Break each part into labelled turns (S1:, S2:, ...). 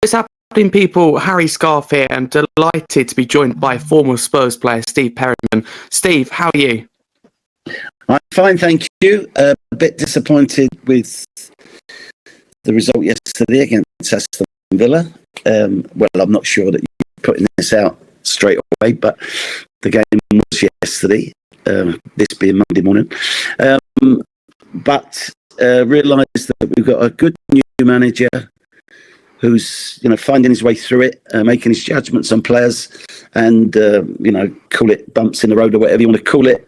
S1: What's happening, people? Harry Scarfe here, and delighted to be joined by former Spurs player Steve Perryman. Steve, how are you?
S2: I'm fine, thank you. A bit disappointed with the result yesterday against Aston Villa. Well, I'm not sure that you're putting this out straight away, but the game was yesterday, this being Monday morning. But realised that we've got a good new manager who's finding his way through it, making his judgments on players, and call it bumps in the road or whatever you want to call it.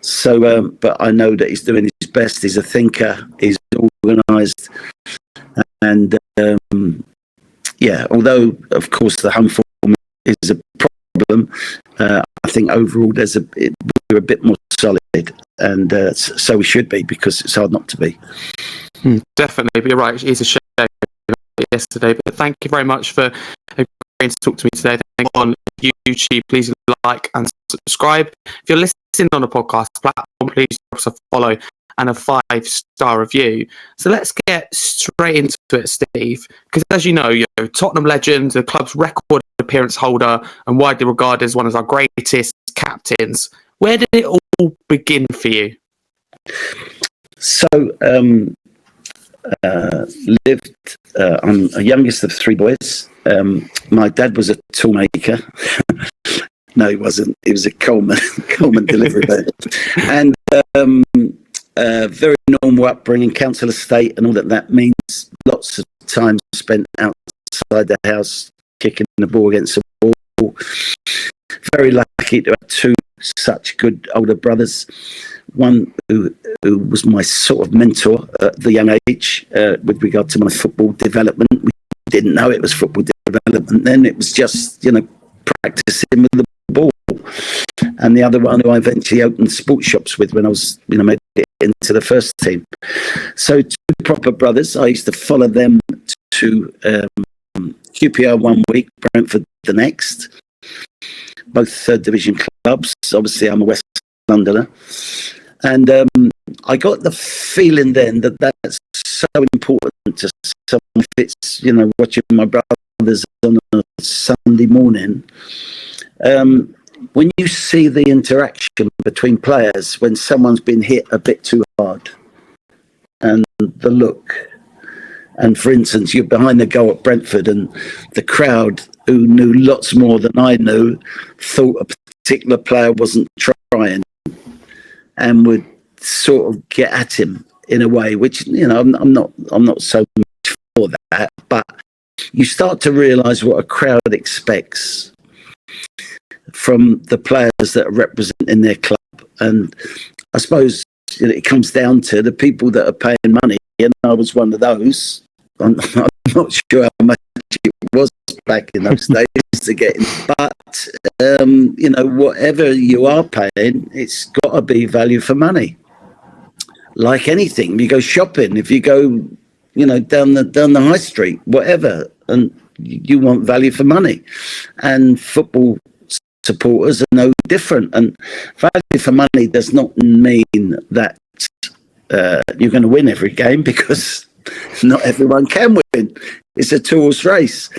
S2: So, but I know that he's doing his best. He's a thinker. He's organised, and although of course the home form is a problem, I think overall we're a bit more solid, and so we should be, because it's hard not to be.
S1: Definitely, but you're right. It's a shame yesterday, but thank you very much for agreeing to talk to me today. Thank you. On YouTube, please like and subscribe. If you're listening on a podcast platform, please drop us a follow and a 5-star review. So let's get straight into it, Steve, because as you know, you're Tottenham legend, the club's record appearance holder, and widely regarded as one of our greatest captains. Where did it all begin for you?
S2: So, lived. I'm a youngest of three boys. My dad was a toolmaker. No, he wasn't. He was a Coleman delivery man. And very normal upbringing, council estate, and all that means. Lots of time spent outside the house, kicking the ball against the wall. Very lucky to have two such good older brothers. One who was my sort of mentor at the young age with regard to my football development. We didn't know it was football development then. It was just, practicing with the ball. And the other one who I eventually opened sports shops with when I was, made it into the first team. So two proper brothers. I used to follow them to QPR one week, Brentford the next. Both third division clubs. Obviously, I'm a West Londoner. And I got the feeling then that that's so important to someone if it's, watching my brothers on a Sunday morning. When you see the interaction between players when someone's been hit a bit too hard, and the look, and for instance, you're behind the goal at Brentford and the crowd, who knew lots more than I knew, thought a particular player wasn't trying, and would sort of get at him in a way, which I'm not so much for that, but you start to realise what a crowd expects from the players that are representing their club. And I suppose it comes down to the people that are paying money, and I was one of those. I'm not sure how much it was back in those days to get in, but whatever you are paying, it's got to be value for money. Like anything, you go shopping, if you go down the high street, whatever, and you want value for money, and football supporters are no different. And value for money does not mean that you're going to win every game, because not everyone can win. It's a two-horse race.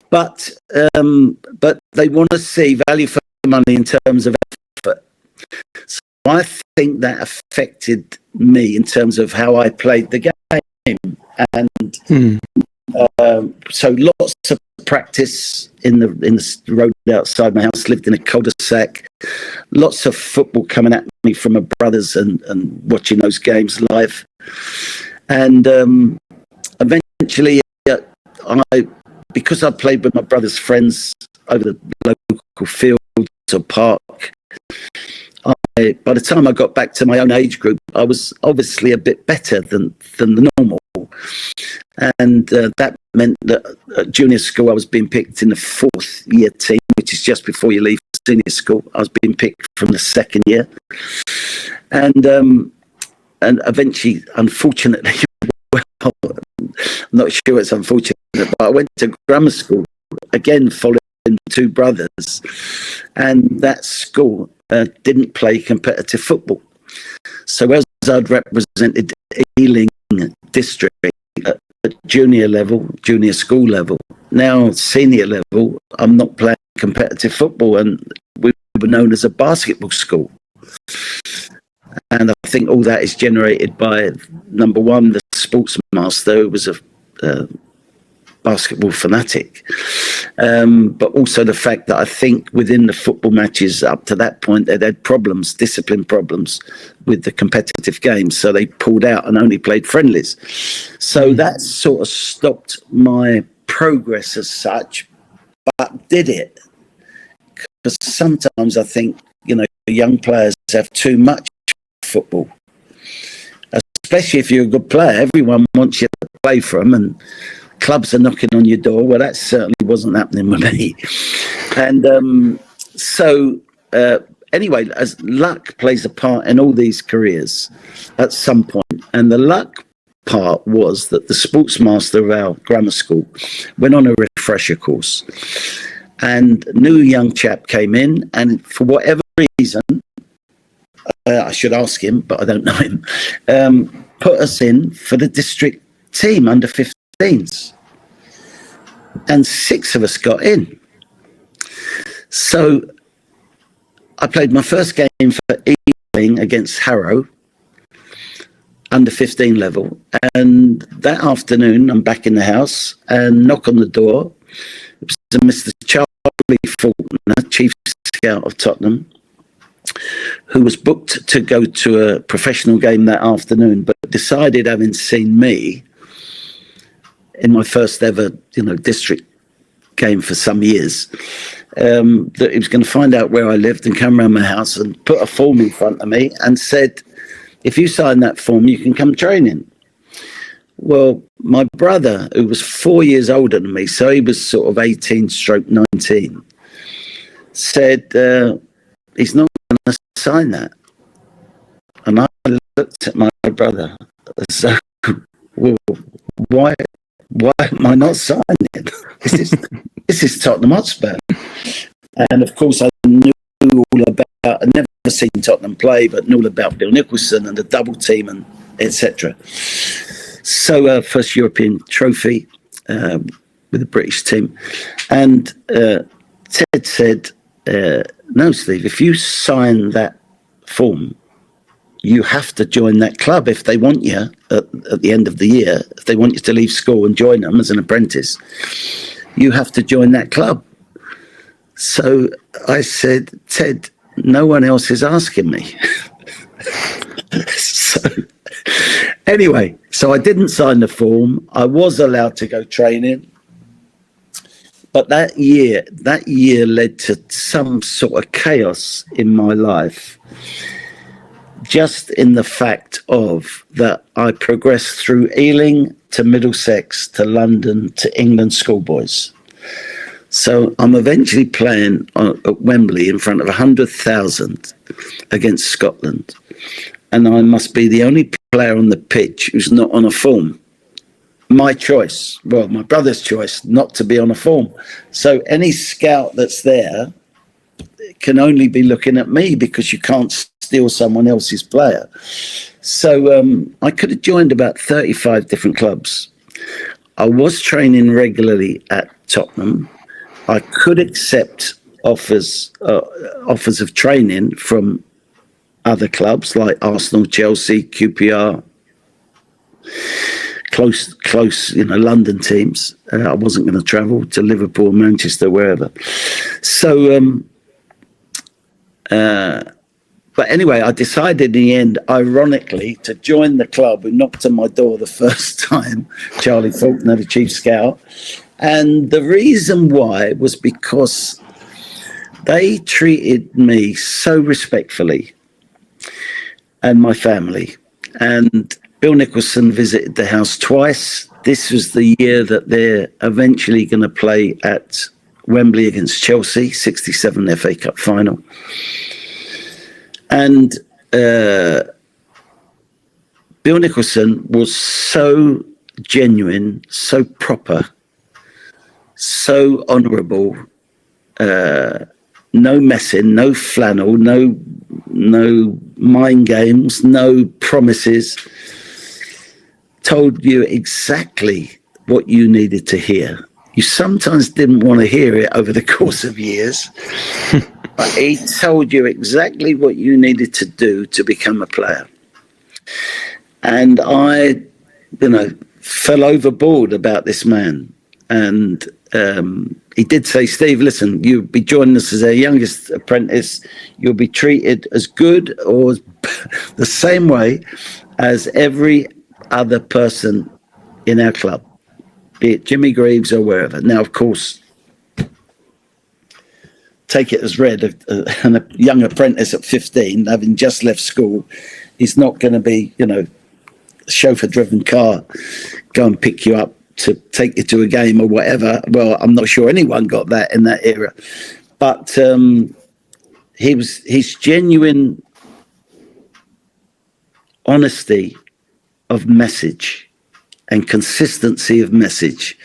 S2: But they want to see value for money in terms of effort. So I think that affected me in terms of how I played the game. And so lots of practice in the road outside my house, lived in a cul-de-sac. Lots of football coming at me from my brothers, and watching those games live. And eventually, because I played with my brother's friends over the local fields or park, by the time I got back to my own age group, I was obviously a bit better than the normal. And that meant that at junior school, I was being picked in the fourth year team, which is just before you leave senior school. I was being picked from the second year. And eventually, unfortunately, well, I'm not sure it's unfortunate, but I went to grammar school, again following two brothers, and that school didn't play competitive football. So as I'd represented Ealing district at at junior school level. Now, senior level, I'm not playing competitive football, and we were known as a basketball school. And I think all that is generated by, number one, the sports master, who was a basketball fanatic, but also the fact that I think within the football matches up to that point, they'd had problems, discipline problems with the competitive games. So they pulled out and only played friendlies. So that sort of stopped my progress as such, but did it. Because sometimes I think, young players have too much football, especially if you're a good player. Everyone wants you to play for them, and clubs are knocking on your door. Well, that certainly wasn't happening with me. And anyway, as luck plays a part in all these careers at some point. And the luck part was that the sports master of our grammar school went on a refresher course. And a new young chap came in, and for whatever reason, I should ask him, but I don't know him, put us in for the district team under 15s. And 6 of us got in. So I played my first game for Ealing against Harrow, under 15 level. And that afternoon, I'm back in the house and knock on the door. It was Mr. Charlie Faulkner, Chief Scout of Tottenham, who was booked to go to a professional game that afternoon, but decided, having seen me in my first ever, district game for some years, that he was going to find out where I lived and come around my house and put a form in front of me and said, if you sign that form, you can come training. Well, my brother, who was 4 years older than me, so he was sort of 18/19, said, he's not going to sign that. And I looked at my brother, so, well, why am I not signing? This is Tottenham Hotspur. And of course, I knew all about, I'd never seen Tottenham play, but knew all about Bill Nicholson and the double team and etc. So first European trophy with the British team. And Ted said, no, Steve, if you sign that form, you have to join that club if they want you at the end of the year. If they want you to leave school and join them as an apprentice, you have to join that club. So I said, Ted, no one else is asking me. So anyway, so I didn't sign the form. I was allowed to go training. But that year led to some sort of chaos in my life. Just in the fact of that I progressed through Ealing to Middlesex to London to England schoolboys. So I'm eventually playing at Wembley in front of 100,000 against Scotland. And I must be the only player on the pitch who's not on a form. My choice, well, my brother's choice, not to be on a form. So any scout that's there can only be looking at me because you can't steal someone else's player. So I could have joined about 35 different clubs. I was training regularly at Tottenham. I could accept offers of training from other clubs like Arsenal, Chelsea, QPR, close, London teams. I wasn't going to travel to Liverpool, Manchester, wherever. So, but anyway, I decided in the end, ironically, to join the club who knocked on my door the first time, Charlie Faulkner, the Chief Scout. And the reason why was because they treated me so respectfully and my family. And Bill Nicholson visited the house twice. This was the year that they're eventually going to play at Wembley against Chelsea, 67 FA Cup final. And Bill Nicholson was so genuine, so proper, so honourable, no messing, no flannel, no mind games, no promises. told you exactly what you needed to hear. You sometimes didn't want to hear it over the course of years, but he told you exactly what you needed to do to become a player. And I, fell overboard about this man. And he did say, Steve, listen, you'll be joining us as our youngest apprentice. You'll be treated as good or the same way as every other person in our club, be it Jimmy Greaves or wherever. Now, of course, take it as read, a young apprentice at 15, having just left school, is not going to be, a chauffeur-driven car, go and pick you up to take you to a game or whatever. Well, I'm not sure anyone got that in that era. But his genuine honesty of message and consistency of message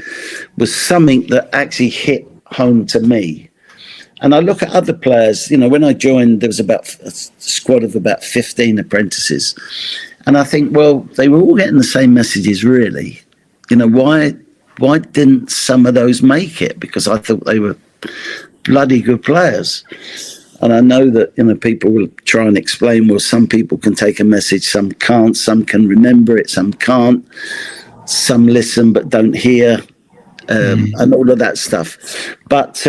S2: was something that actually hit home to me. And I look at other players, when I joined, there was about a squad of about 15 apprentices. And I think, well, they were all getting the same messages, really. Why didn't some of those make it? Because I thought they were bloody good players. And I know that, people will try and explain, well, some people can take a message, some can't, some can remember it, some can't, some listen but don't hear, and all of that stuff. But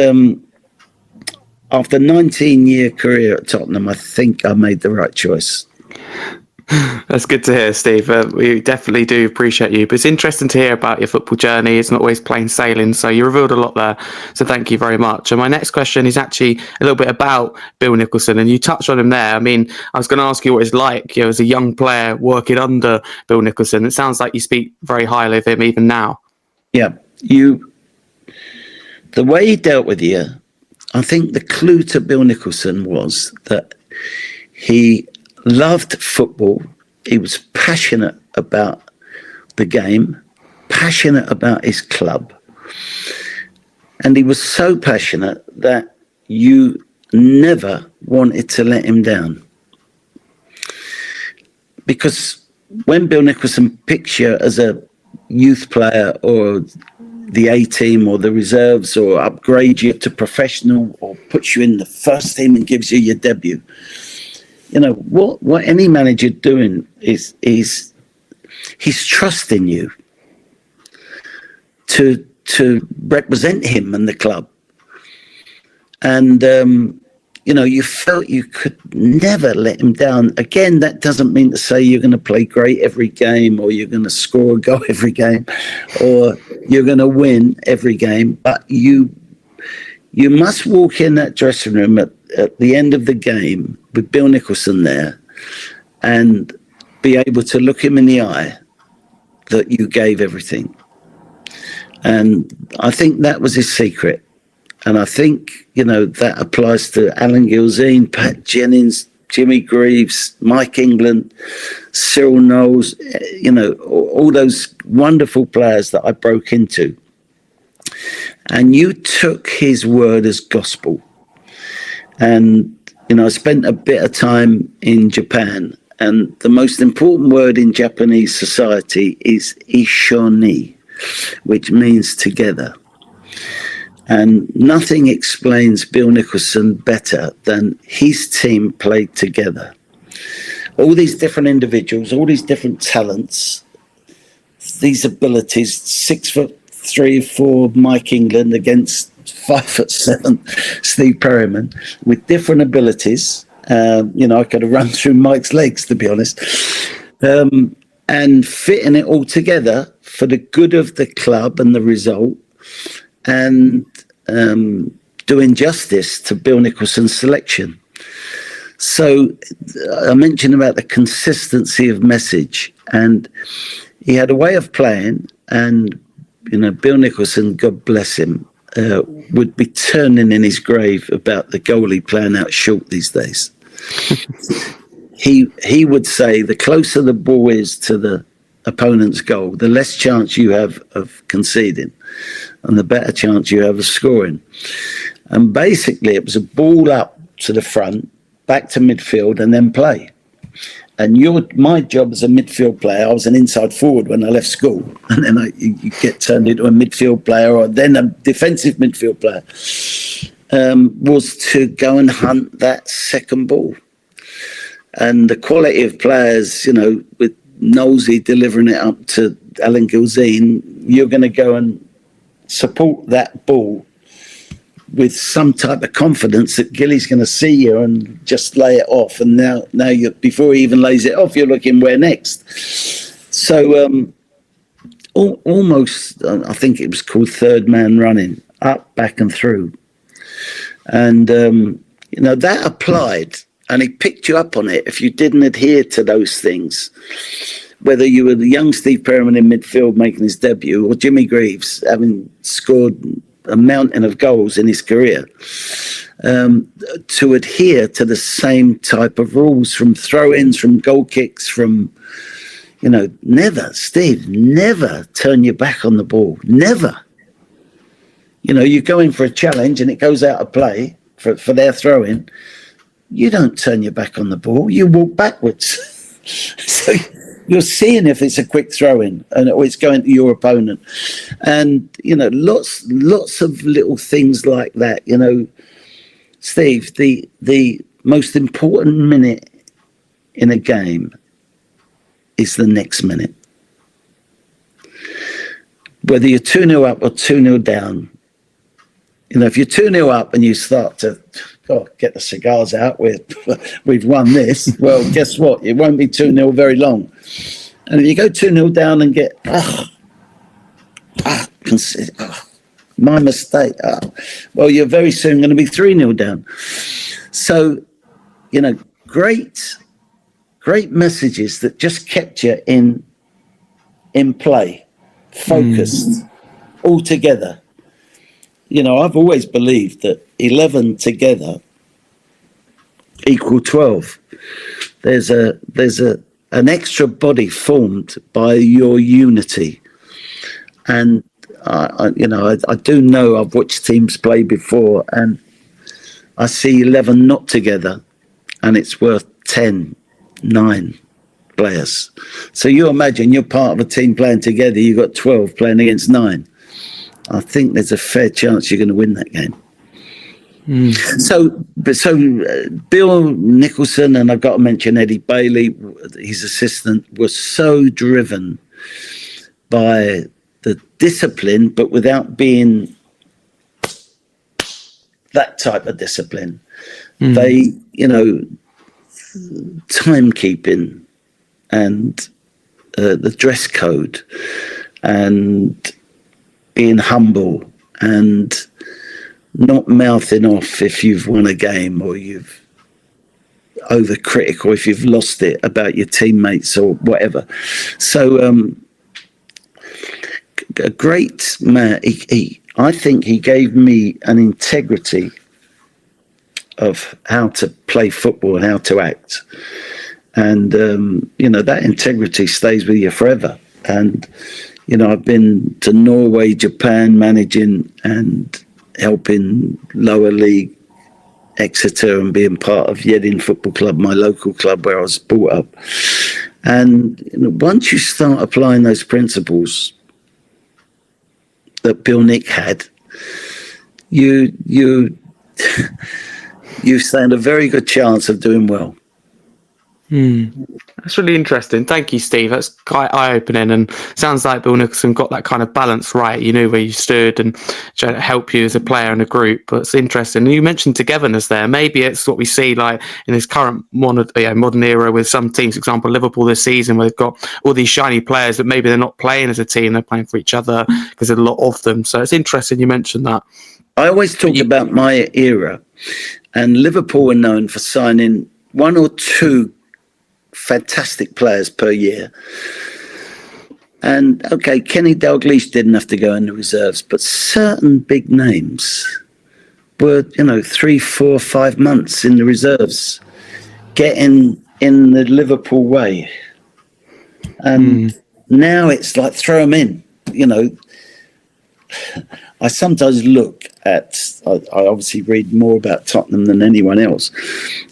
S2: after a 19-year career at Tottenham, I think I made the right choice.
S1: That's good to hear, Steve. We definitely do appreciate you. But it's interesting to hear about your football journey. It's not always plain sailing, so you revealed a lot there. So thank you very much. And my next question is actually a little bit about Bill Nicholson, and you touched on him there. I mean, I was going to ask you what it's like, as a young player working under Bill Nicholson. It sounds like you speak very highly of him even now.
S2: Yeah, the way he dealt with you, I think the clue to Bill Nicholson was that he loved football. He was passionate about the game, passionate about his club. And he was so passionate that you never wanted to let him down. Because when Bill Nicholson picks you as a youth player or the A team or the reserves, or upgrades you to professional, or puts you in the first team and gives you your debut, what any manager doing is he's trusting you to represent him and the club. And you felt you could never let him down. Again, that doesn't mean to say you're going to play great every game, or you're going to score a goal every game, or you're going to win every game. But you must walk in that dressing room at the end of the game with Bill Nicholson there and be able to look him in the eye that you gave everything. And I think that was his secret. And I think, that applies to Alan Gilzine, Pat Jennings, Jimmy Greaves, Mike England, Cyril Knowles, all those wonderful players that I broke into. And you took his word as gospel. And, I spent a bit of time in Japan, and the most important word in Japanese society is ishoni, which means together. And nothing explains Bill Nicholson better than his team played together. All these different individuals, all these different talents, these abilities, 6'3", 4" Mike England against 5'7" Steve Perryman, with different abilities. I could have run through Mike's legs, to be honest. And fitting it all together for the good of the club and the result, and doing justice to Bill Nicholson's selection. So I mentioned about the consistency of message, and he had a way of playing, and Bill Nicholson, God bless him, would be turning in his grave about the goalie playing out short these days. He would say the closer the ball is to the opponent's goal, the less chance you have of conceding, and the better chance you have of scoring. And basically, it was a ball up to the front, back to midfield, and then play. And my job as a midfield player, I was an inside forward when I left school, and then you get turned into a midfield player or then a defensive midfield player, was to go and hunt that second ball. And the quality of players, with Nosey delivering it up to Alan Gilzine, you're going to go and support that ball with some type of confidence that Gilly's going to see you and just lay it off. And now before he even lays it off, you're looking where next. So almost, I think it was called third man running, up, back and through. And, that applied, and he picked you up on it if you didn't adhere to those things. Whether you were the young Steve Perryman in midfield making his debut, or Jimmy Greaves having scored a mountain of goals in his career, to adhere to the same type of rules, from throw-ins, from goal kicks, from, never turn your back on the ball. Never. You go in for a challenge and it goes out of play for their throw-in. You don't turn your back on the ball. You walk backwards. So you're seeing if it's a quick throw-in or it's going to your opponent. And, lots of little things like that. Steve, the most important minute in a game is the next minute. Whether you're 2-0 up or 2-0 down, if you're 2-0 up and you start to get the cigars out, we've won this, well, guess what? It won't be 2-0 very long. And if you go 2-0 down and get, my mistake, well, you're very soon going to be 3-0 down. So, great messages that just kept you in play, focused, all together. I've always believed that 11 together equal 12. There's an extra body formed by your unity. And, I do know I've watched teams play before, and I see 11 not together, and it's worth 10, 9 players. So you imagine you're part of a team playing together, you've got 12 playing against 9. I think there's a fair chance you're going to win that game. So Bill Nicholson, and I've got to mention Eddie Bailey, his assistant, was so driven by the discipline, but without being that type of discipline. They, timekeeping and the dress code and being humble and not mouthing off if you've won a game or you've overcritical if you've lost it about your teammates or whatever. So a great man. I think he gave me an integrity of how to play football and how to act. And, that integrity stays with you forever. And, I've been to Norway, Japan, managing and helping lower league Exeter and being part of Yeading Football Club, my local club where I was brought up. And once you start applying those principles that Bill Nick had, you stand a very good chance of doing well.
S1: That's really interesting. Thank you, Steve. That's quite eye-opening, and sounds like Bill Nicholson got that kind of balance right. You knew where you stood and trying to help you as a player in a group. But it's interesting. You mentioned togetherness there. Maybe it's what we see like in this current modern era with some teams, for example, Liverpool this season, where they've got all these shiny players, but maybe they're not playing as a team. They're playing for each other because there's a lot of them. So it's interesting you mentioned that.
S2: I always talk about my era, and Liverpool are known for signing 1 or 2 fantastic players per year. And okay, Kenny Dalglish didn't have to go in the reserves, but certain big names were 3, 4, 5 months in the reserves, getting in the Liverpool way. And now it's like throw them in. I sometimes look at, I obviously read more about Tottenham than anyone else,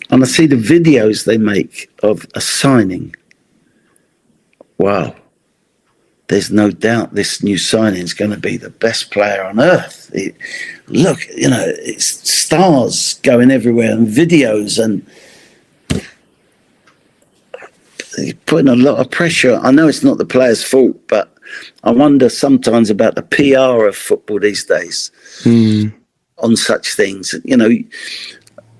S2: and I see the videos they make of a signing. Wow. There's no doubt this new signing is going to be the best player on earth. Look, it's stars going everywhere and videos, and putting a lot of pressure. I know it's not the player's fault, but I wonder sometimes about the PR of football these days on such things.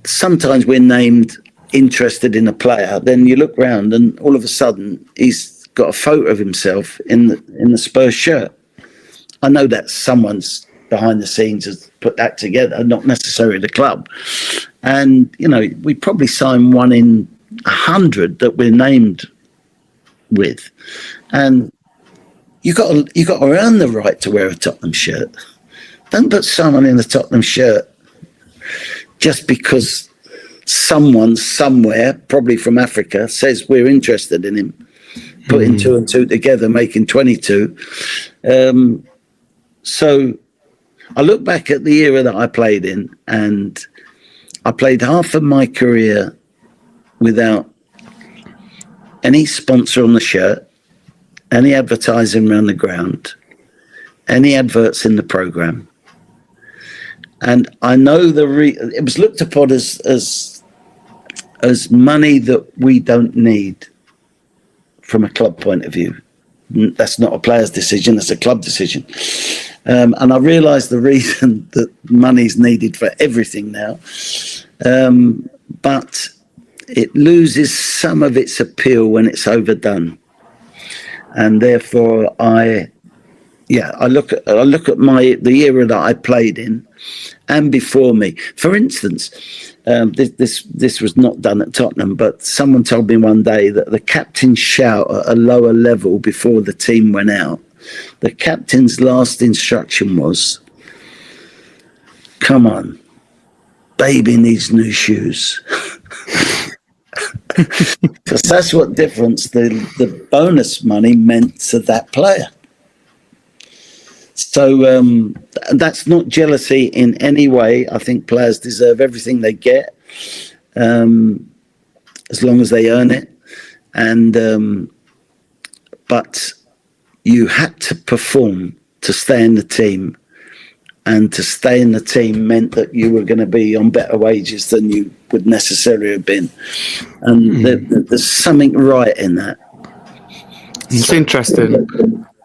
S2: Sometimes we're named interested in a player, then you look round and all of a sudden he's got a photo of himself in the Spurs shirt. I know that someone's behind the scenes has put that together, not necessarily the club. And we probably sign one in 100 that we're named with, and you got to earn the right to wear a Tottenham shirt. Don't put someone in a Tottenham shirt just because someone somewhere, probably from Africa, says we're interested in him. Putting 2 and 2 together, making 22. So I look back at the era that I played in, and I played half of my career without any sponsor on the shirt, any advertising around the ground, any adverts in the programme. And I know it was looked upon as money that we don't need from a club point of view. That's not a player's decision, that's a club decision. And I realise the reason that money's needed for everything now, but it loses some of its appeal when it's overdone. And therefore I look at the era that I played in and before me. For instance, this was not done at Tottenham, but someone told me one day that the captain shout at a lower level before the team went out. The captain's last instruction was, "Come on, baby needs new shoes." Because that's what difference the bonus money meant to that player. So that's not jealousy in any way. I think players deserve everything they get, as long as they earn it. And but you had to perform to stay in the team, and to stay in the team meant that you were going to be on better wages than you would necessarily have been. And there's something right in that.
S1: It's interesting.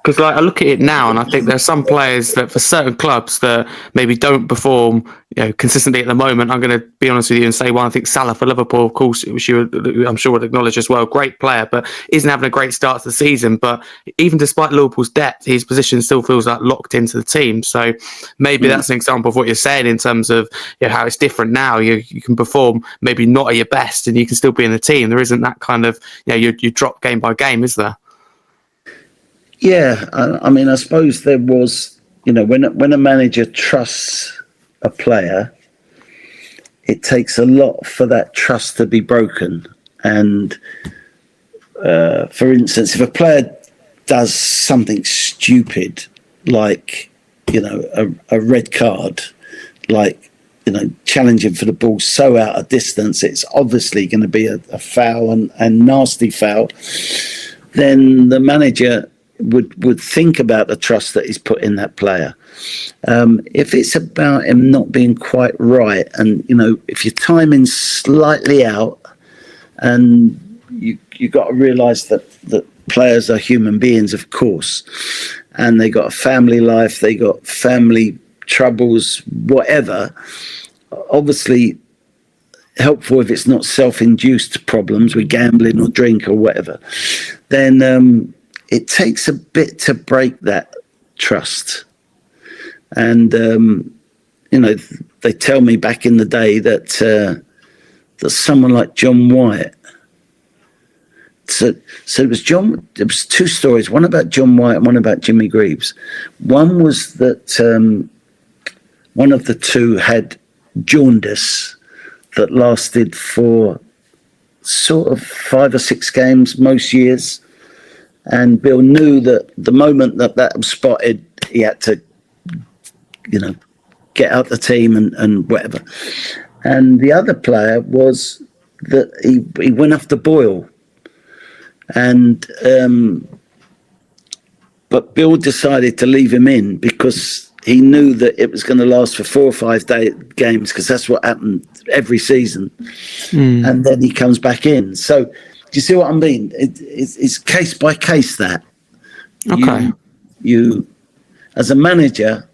S1: Because I look at it now, and I think there are some players that, for certain clubs, that maybe don't perform consistently at the moment. I'm going to be honest with you and say one. I think Salah for Liverpool, of course, which I'm sure would acknowledge as well, great player, but isn't having a great start to the season. But even despite Liverpool's depth, his position still feels like locked into the team. So maybe that's an example of what you're saying in terms of how it's different now. You can perform maybe not at your best, and you can still be in the team. There isn't that kind of you drop game by game, is there?
S2: Yeah, I mean, I suppose there was, when a manager trusts a player, it takes a lot for that trust to be broken. And for instance, if a player does something stupid, like, a red card, like, challenging for the ball so out of distance, it's obviously going to be a foul and nasty foul, then the manager would think about the trust that he's put in that player. If it's about him not being quite right, and if your timing's slightly out, and you got to realise that players are human beings, of course, and they got a family life, they got family troubles, whatever. Obviously, helpful if it's not self-induced problems with gambling or drink or whatever. Then it takes a bit to break that trust. And, they tell me back in the day that someone like John White, so there was two stories, one about John White and one about Jimmy Greaves. One was that one of the two had jaundice that lasted for sort of 5 or 6 games most years. And Bill knew that the moment that was spotted, he had to get out the team and whatever. And the other player was that he went after Boyle. And but Bill decided to leave him in because he knew that it was going to last for 4 or 5 games, because that's what happened every season. And then he comes back in. So do you see what I mean? It's case by case that.
S1: Okay.
S2: You as a manager,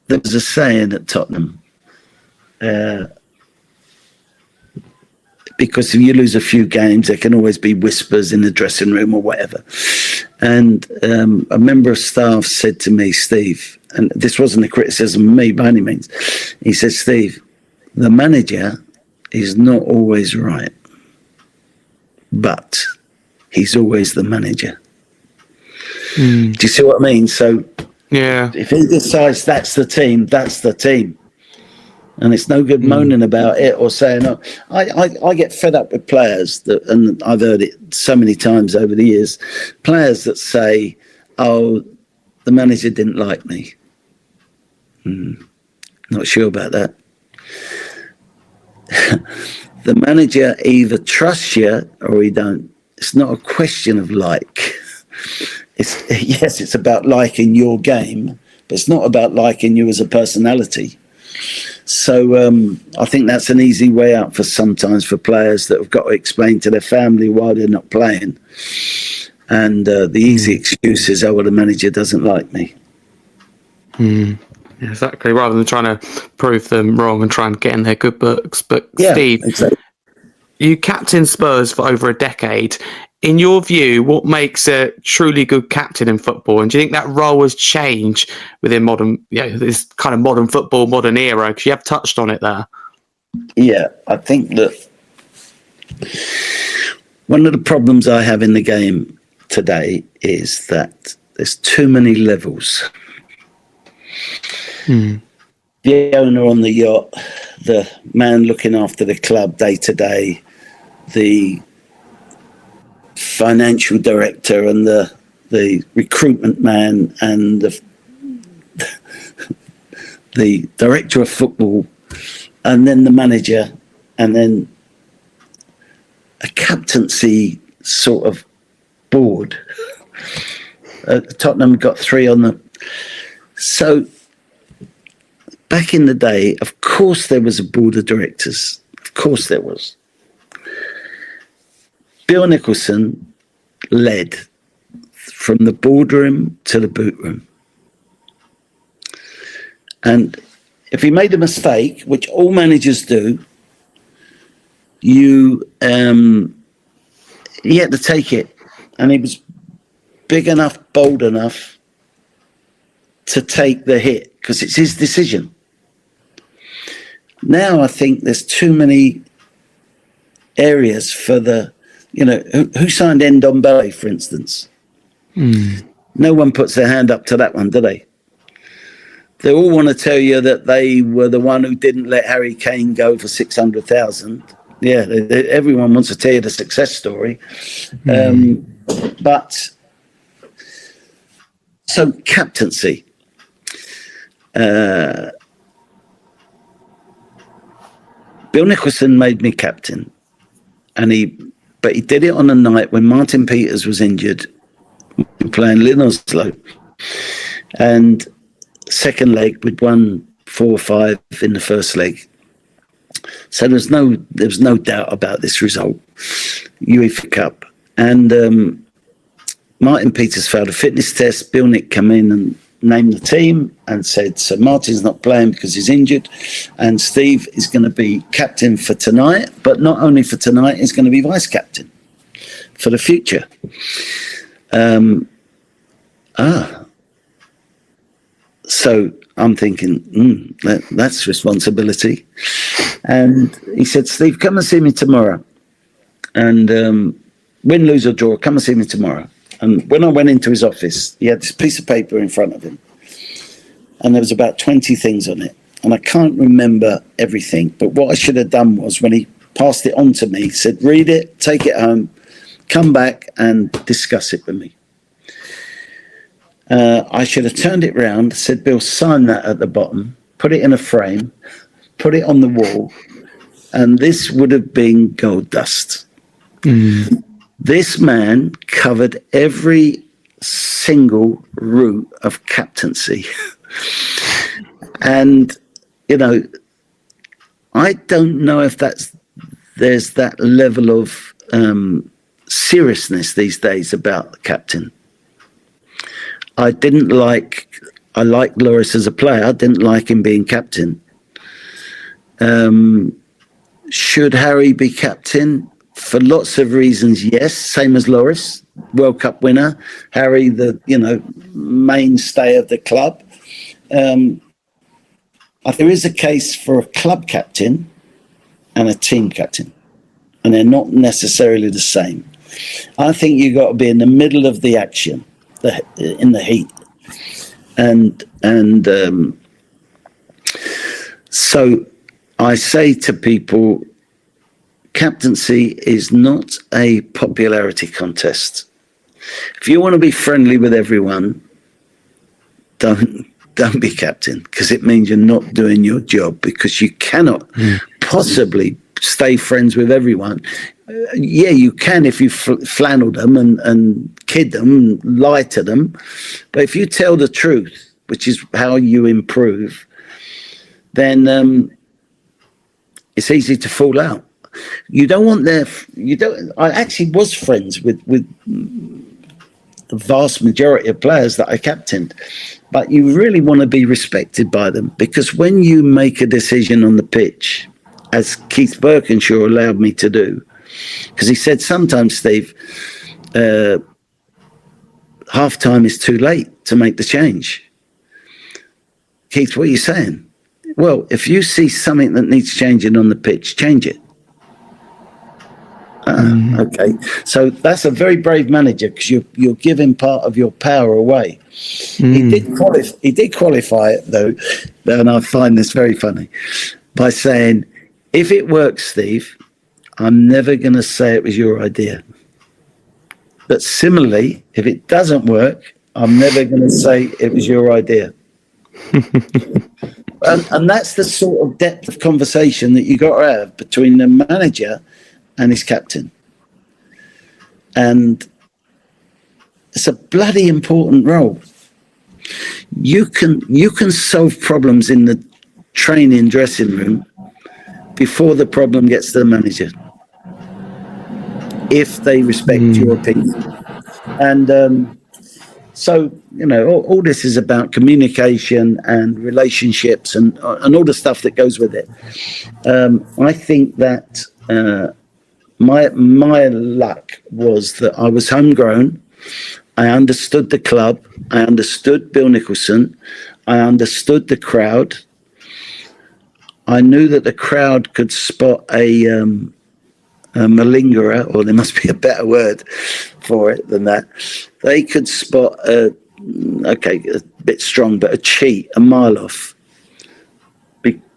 S2: there was a saying at Tottenham, because if you lose a few games, there can always be whispers in the dressing room or whatever. And a member of staff said to me, Steve, and this wasn't a criticism of me by any means, he said, Steve, the manager is not always right, but he's always the manager. Do you see what I mean? So
S1: yeah,
S2: if he decides that's the team, that's the team. And it's no good moaning about it or saying, oh, I get fed up with players that, and I've heard it so many times over the years, players that say, oh, the manager didn't like me. Not sure about that. The manager either trusts you or he don't. It's not a question of like. It's about liking your game, but it's not about liking you as a personality. So I think that's an easy way out for sometimes for players that have got to explain to their family why they're not playing. And the easy excuse is, oh, well, the manager doesn't like me.
S1: Exactly. Rather than trying to prove them wrong and try and get in their good books. But
S2: Yeah,
S1: Steve,
S2: exactly.
S1: You captained Spurs for over a decade. In your view, what makes a truly good captain in football? And do you think that role has changed within modern, this kind of modern football, modern era? Because you have touched on it there.
S2: Yeah, I think that one of the problems I have in the game today is that there's too many levels. The owner on the yacht, the man looking after the club day to day, the financial director and the recruitment man and the director of football, and then the manager, and then a captaincy sort of board. Tottenham got 3 on the... So back in the day, of course there was a board of directors. Of course there was. Bill Nicholson led from the boardroom to the boot room. And if he made a mistake, which all managers do, he had to take it. And he was big enough, bold enough to take the hit because it's his decision. Now I think there's too many areas for the, who signed Ndombele, for instance? No one puts their hand up to that one, do they? They all want to tell you that they were the one who didn't let Harry Kane go for 600,000. Yeah, everyone wants to tell you the success story. But so captaincy. Bill Nicholson made me captain, but he did it on a night when Martin Peters was injured, playing Lynn Oslo, and second leg we'd won 4-5 in the first leg. So there was no doubt about this result, UEFA Cup, and Martin Peters failed a fitness test. Bill Nick came in and named the team and said, so Martin's not playing because he's injured, and Steve is going to be captain for tonight, but not only for tonight, he's going to be vice captain for the future. So I'm thinking, that's responsibility. And he said, Steve, come and see me tomorrow. And win, lose or draw, come and see me tomorrow. And when I went into his office, he had this piece of paper in front of him. And there was about 20 things on it. And I can't remember everything. But what I should have done was, when he passed it on to me, he said, read it, take it home, come back and discuss it with me. I should have turned it round, said, Bill, sign that at the bottom, put it in a frame, put it on the wall, and this would have been gold dust. This man covered every single route of captaincy. And, you know, I don't know if there's that level of seriousness these days about the captain. I liked Loris as a player. I didn't like him being captain. Should Harry be captain? For lots of reasons, yes. Same as Loris, World Cup winner. Harry, the mainstay of the club. There is a case for a club captain and a team captain, and they're not necessarily the same. I think you've got to be in the middle of the action, in the heat, and so I say to people, captaincy is not a popularity contest. If you want to be friendly with everyone, don't be captain, because it means you're not doing your job, because you cannot possibly stay friends with everyone. Yeah, you can if you flannel them and kid them and lie to them. But if you tell the truth, which is how you improve, then it's easy to fall out. You don't want I actually was friends with the vast majority of players that I captained, but you really want to be respected by them, because when you make a decision on the pitch, as Keith Birkinshaw allowed me to do, because he said sometimes, Steve, half time is too late to make the change. Keith, what are you saying? Well, if you see something that needs changing on the pitch, change it. Okay, so that's a very brave manager, because you're giving part of your power away. He did qualify it, though, and I find this very funny, by saying, if it works, Steve, I'm never going to say it was your idea. But similarly, if it doesn't work, I'm never going to say it was your idea. And that's the sort of depth of conversation that you got to have between the manager and his captain. And it's a bloody important role. You can solve problems in the training dressing room before the problem gets to the manager, if they respect your opinion. And so, all this is about communication and relationships and all the stuff that goes with it. I think that my luck was that I was homegrown. I understood the club. I understood Bill Nicholson. I understood the crowd. I knew that the crowd could spot a malingerer, or there must be a better word for it than that. They could spot a bit strong, but a cheat a mile off,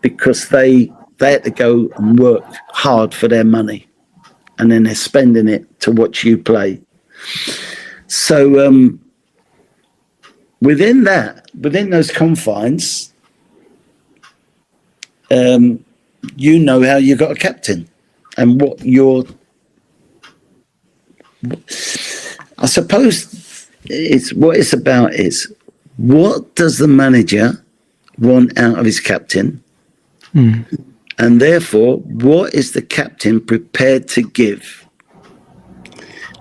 S2: because they had to go and work hard for their money, and then they're spending it to watch you play. So within those confines, you know how you got a captain, and I suppose it's about is, what does the manager want out of his captain? And therefore, what is the captain prepared to give?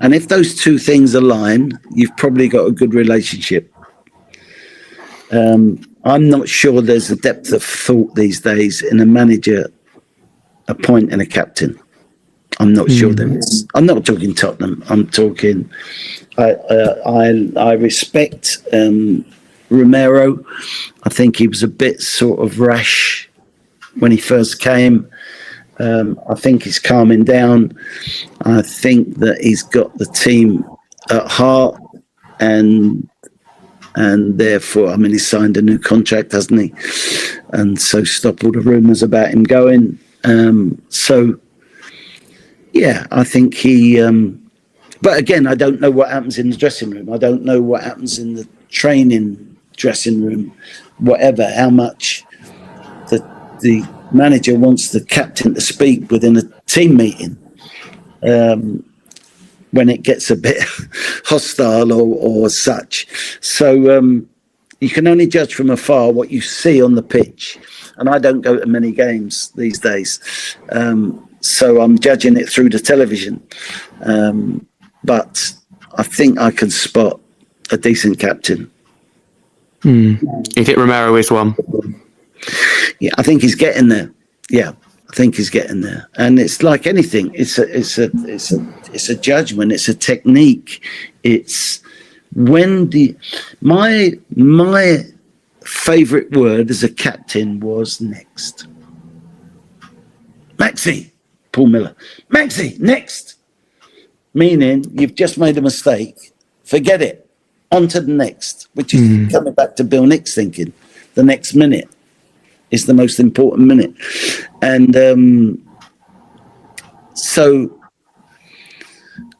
S2: And if those two things align, you've probably got a good relationship. I'm not sure there's a depth of thought these days in a manager appointing a captain. I'm not sure there is. I'm not talking Tottenham. I'm talking. I respect Romero. I think he was a bit sort of rash when he first came. I think he's calming down. I think that he's got the team at heart, and therefore, I mean, he signed a new contract, hasn't he? And so stop all the rumours about him going. So, yeah, I think he. But again, I don't know what happens in the dressing room. I don't know what happens in training, dressing room, whatever, how much the manager wants the captain to speak within a team meeting. When it gets a bit hostile or such. So you can only judge from afar what you see on the pitch. And I don't go to many games these days. So I'm judging it through the television. But I think I can spot a decent captain.
S1: You think Romero is one?
S2: Yeah, I think he's getting there. Yeah, I think he's getting there. And it's like anything. It's a judgment. It's a technique. It's when my favourite word as a captain was next. Maxi, Paul Miller. Maxi, next. Meaning you've just made a mistake. Forget it. On to the next, which is coming back to Bill Nix thinking. The next minute is the most important minute. And so,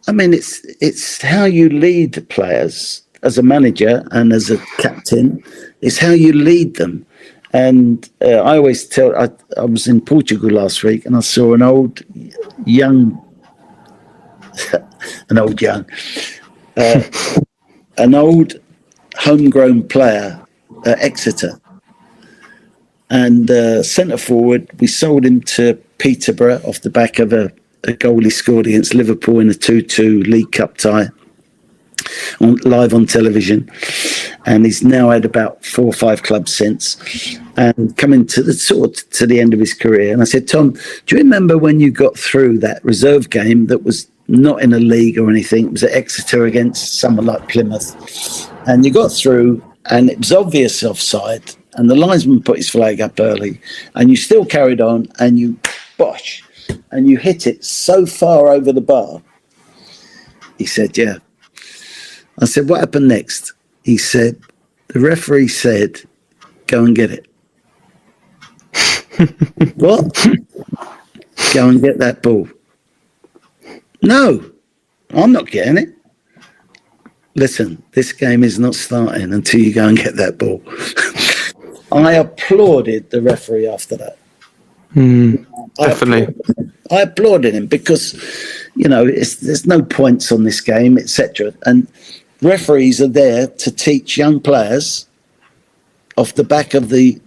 S2: I mean, it's how you lead players as a manager and as a captain. It's how you lead them. And I always tell, I was in Portugal last week and I saw an old homegrown player at Exeter. And centre forward, we sold him to Peterborough off the back of a goal he scored against Liverpool in a 2-2 League Cup tie, live on television. And he's now had about 4 or 5 clubs since, and coming to the end of his career. And I said, Tom, do you remember when you got through that reserve game that was not in a league or anything? It was at Exeter against someone like Plymouth, and you got through, and it was obvious offside. And the linesman put his flag up early, and you still carried on, and you bosh, and you hit it so far over the bar. He said, yeah. I said, what happened next? He said, the referee said, go and get it. What? Go and get that ball. No, I'm not getting it. Listen, this game is not starting until you go and get that ball. I applauded the referee after that.
S1: Definitely.
S2: I applauded him because, there's no points on this game, etc. And referees are there to teach young players off the back of the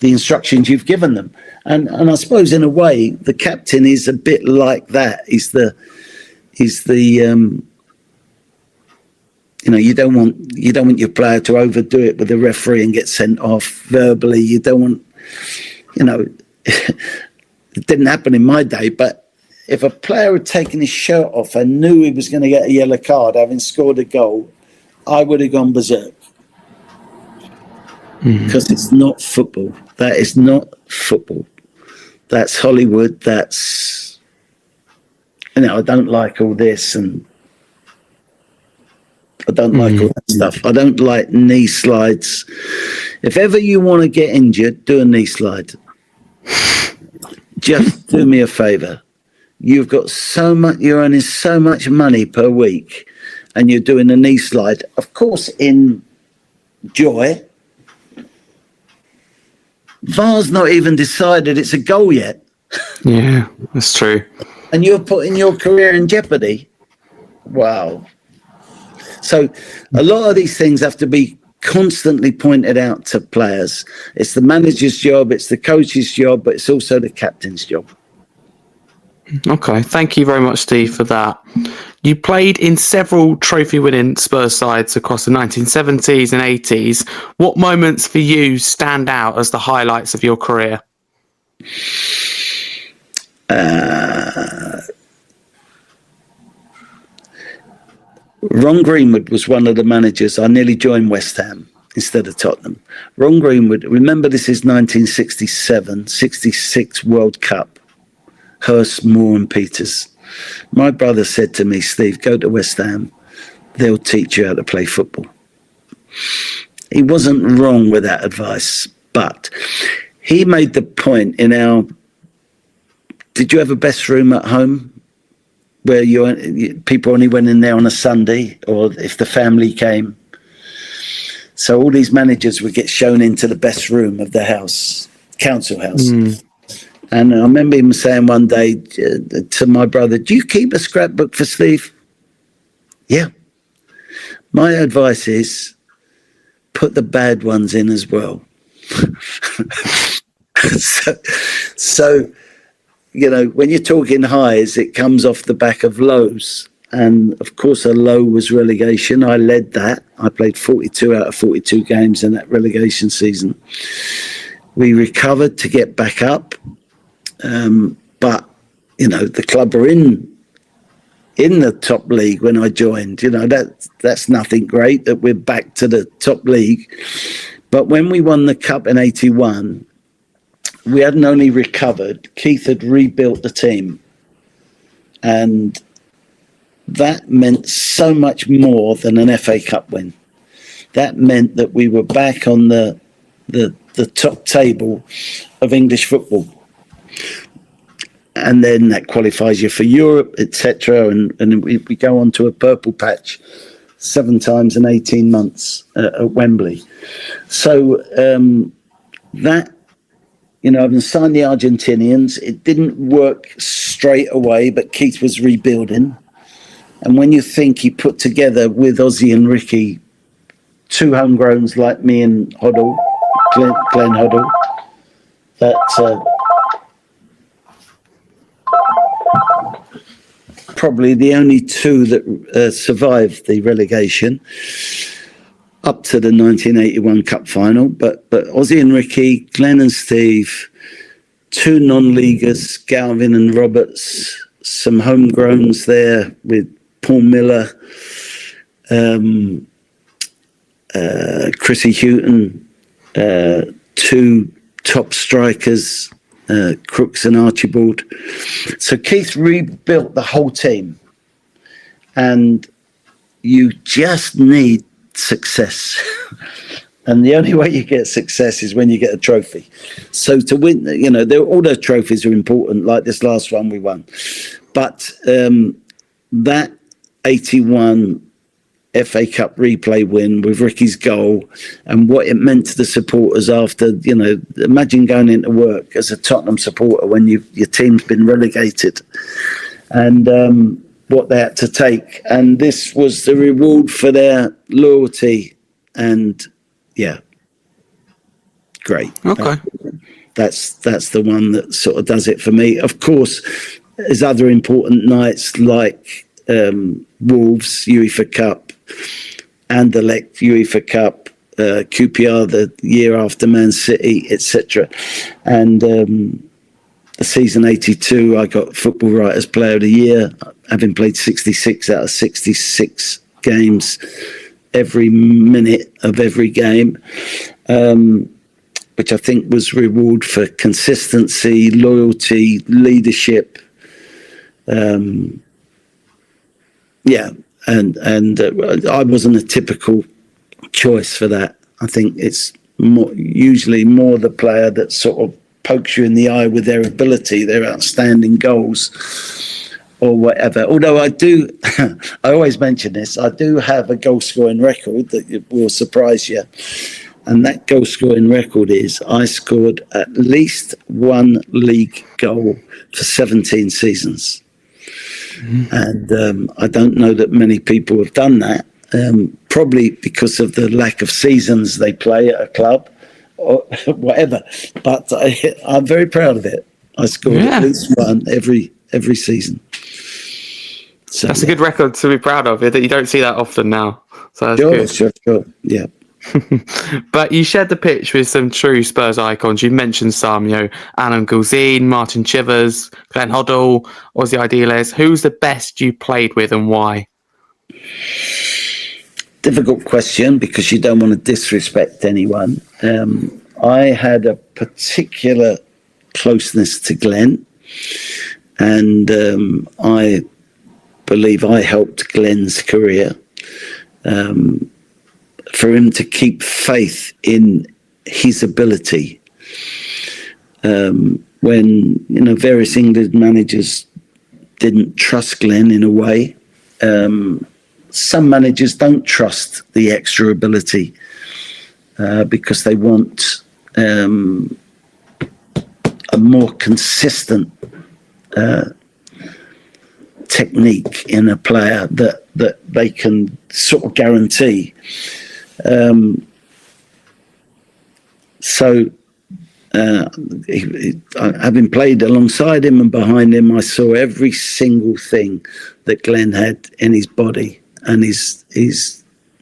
S2: instructions you've given them. And I suppose in a way the captain is a bit like that. He's the you don't want your player to overdo it with the referee and get sent off verbally. You don't want, it didn't happen in my day, but if a player had taken his shirt off and knew he was going to get a yellow card having scored a goal, I would have gone berserk. Because it's not football. That is not football. That's Hollywood. That's, I don't like all this, and I don't like all that stuff. I don't like knee slides. If ever you want to get injured, do a knee slide. Just do me a favour. You've got you're earning so much money per week, and you're doing a knee slide. Of course, in joy. VAR's not even decided it's a goal yet.
S1: Yeah, that's true.
S2: And you're putting your career in jeopardy. Wow. So a lot of these things have to be constantly pointed out to players. It's the manager's job, it's the coach's job, but it's also the captain's job.
S1: Okay, thank you very much, Steve, for that. You played in several trophy-winning Spurs sides across the 1970s and 80s. What moments for you stand out as the highlights of your career?
S2: Ron Greenwood was one of the managers. I nearly joined West Ham instead of Tottenham. Ron Greenwood, remember this is 1967, 66 World Cup. Hurst, Moore and Peters. My brother said to me, Steve, go to West Ham. They'll teach you how to play football. He wasn't wrong with that advice, but he made the point in our... Did you have a best room at home where people only went in there on a Sunday, or if the family came? So all these managers would get shown into the best room of the house, council house. And I remember him saying one day to my brother, "Do you keep a scrapbook for Steve?" "Yeah." "My advice is put the bad ones in as well." so, you know, when you're talking highs, it comes off the back of lows. And of course, a low was relegation. I led that. I played 42 out of 42 games in that relegation season. We recovered to get back up. But, you know, the club were in the top league when I joined. You know, that's nothing great that we're back to the top league. But when we won the cup in 81, we hadn't only recovered, Keith had rebuilt the team. And that meant so much more than an FA Cup win. That meant that we were back on the top table of English football. And then that qualifies you for Europe, etc. And we go on to a purple patch 7 times in 18 months at Wembley. So that, you know, I've signed the Argentinians. It didn't work straight away, but Keith was rebuilding. And when you think he put together with Ozzy and Ricky 2 homegrowns like me and Hoddle, Glenn Hoddle, that probably the only 2 that survived the relegation up to the 1981 Cup final. But Ozzy and Ricky, Glenn and Steve, 2 non-leaguers, Galvin and Roberts, some homegrowns there with Paul Miller, Chrissy Houghton, 2 top strikers, Crooks and Archibald. So Keith rebuilt the whole team, and you just need success. And the only way you get success is when you get a trophy. So to win, you know, all those trophies are important, like this last one we won. But that 81 FA Cup replay win with Ricky's goal and what it meant to the supporters after, you know, imagine going into work as a Tottenham supporter when your team's been relegated, and what they had to take. And this was the reward for their loyalty. And yeah, great.
S1: Okay.
S2: That's the one that sort of does it for me. Of course, there's other important nights like Wolves UEFA Cup, Anderlecht UEFA Cup, QPR the year after Man City, etc. And the season 82, I got Football Writers Player of the Year, having played 66 out of 66 games, every minute of every game, which I think was reward for consistency, loyalty, leadership. And I wasn't a typical choice for that. I think it's usually more the player that sort of pokes you in the eye with their ability, their outstanding goals or whatever. Although I do, I always mention this, I do have a goal scoring record that will surprise you. And that goal scoring record is I scored at least 1 league goal for 17 seasons. And I don't know that many people have done that, probably because of the lack of seasons they play at a club or whatever. But I'm very proud of it. I scored at least 1 every season. So,
S1: that's a good record to be proud of, that you don't see that often now. So that's good.
S2: Sure. Yeah.
S1: But you shared the pitch with some true Spurs icons. You mentioned some, you know, Alan Gulzine, Martin Chivers, Glenn Hoddle, Ozzy Ideales. Who's the best you played with and why?
S2: Difficult question because you don't want to disrespect anyone. I had a particular closeness to Glenn, and I believe I helped Glenn's career. For him to keep faith in his ability, when, you know, various England managers didn't trust Glenn in a way. Some managers don't trust the extra ability because they want a more consistent technique in a player that they can sort of guarantee. Having played alongside him and behind him, I saw every single thing that Glenn had in his body, and his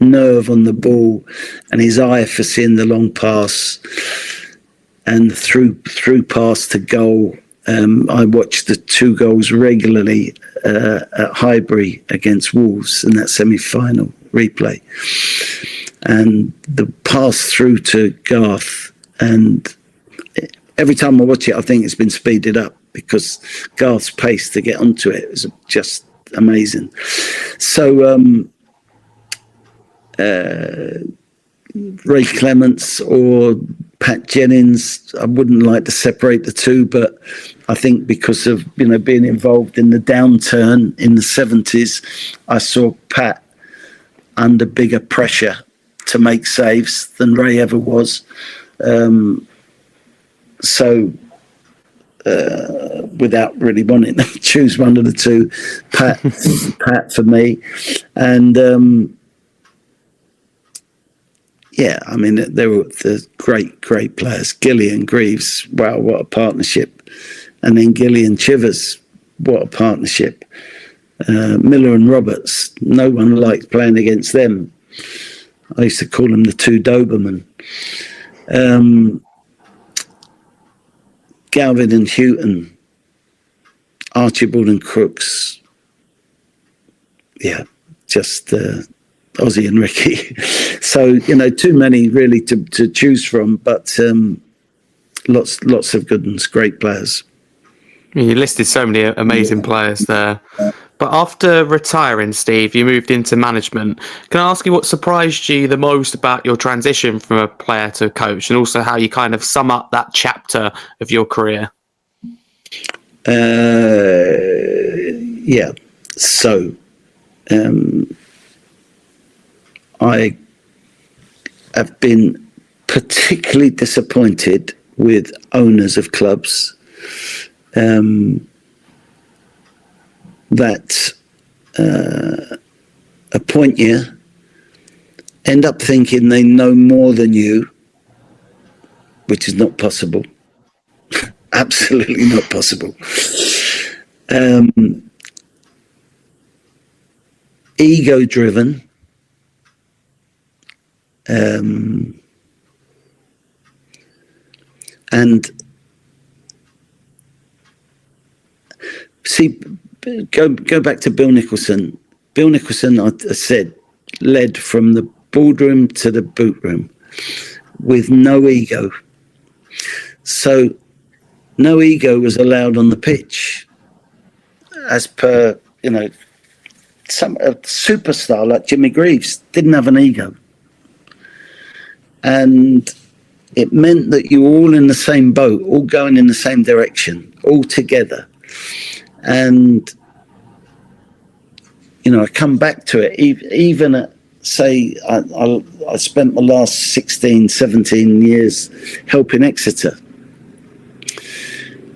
S2: nerve on the ball, and his eye for seeing the long pass and through pass to goal. I watched the 2 goals regularly at Highbury against Wolves in that semi-final replay, and the pass through to Garth. And every time I watch it, I think it's been speeded up because Garth's pace to get onto it was just amazing. So Ray Clements or Pat Jennings, I wouldn't like to separate the two, but I think because of being involved in the downturn in the 70s, I saw Pat under bigger pressure to make saves than Ray ever was. Without really wanting to choose one of the two, Pat for me. And they were the great players. Gilly and Greaves, wow, what a partnership. And then Gilly and Chivers, what a partnership. Miller and Roberts, no one liked playing against them. I used to call them the 2 Doberman. Galvin and Houghton, Archibald and Crooks. Yeah, just Ozzy and Ricky. So, too many really to choose from, but lots of good ones, great players.
S1: You listed so many amazing players there. But after retiring, Steve, you moved into management. Can I ask you what surprised you the most about your transition from a player to a coach, and also how you kind of sum up that chapter of your career?
S2: Yeah. So, I have been particularly disappointed with owners of clubs that appoint you, end up thinking they know more than you, which is not possible. Absolutely not possible. Ego-driven. And see, go back to Bill Nicholson. Bill Nicholson, I said, led from the boardroom to the boot room with no ego. So no ego was allowed on the pitch, as per, a superstar like Jimmy Greaves didn't have an ego. And it meant that you were all in the same boat, all going in the same direction, all together. And, I come back to it, even at, say, I spent the last 16, 17 years helping Exeter.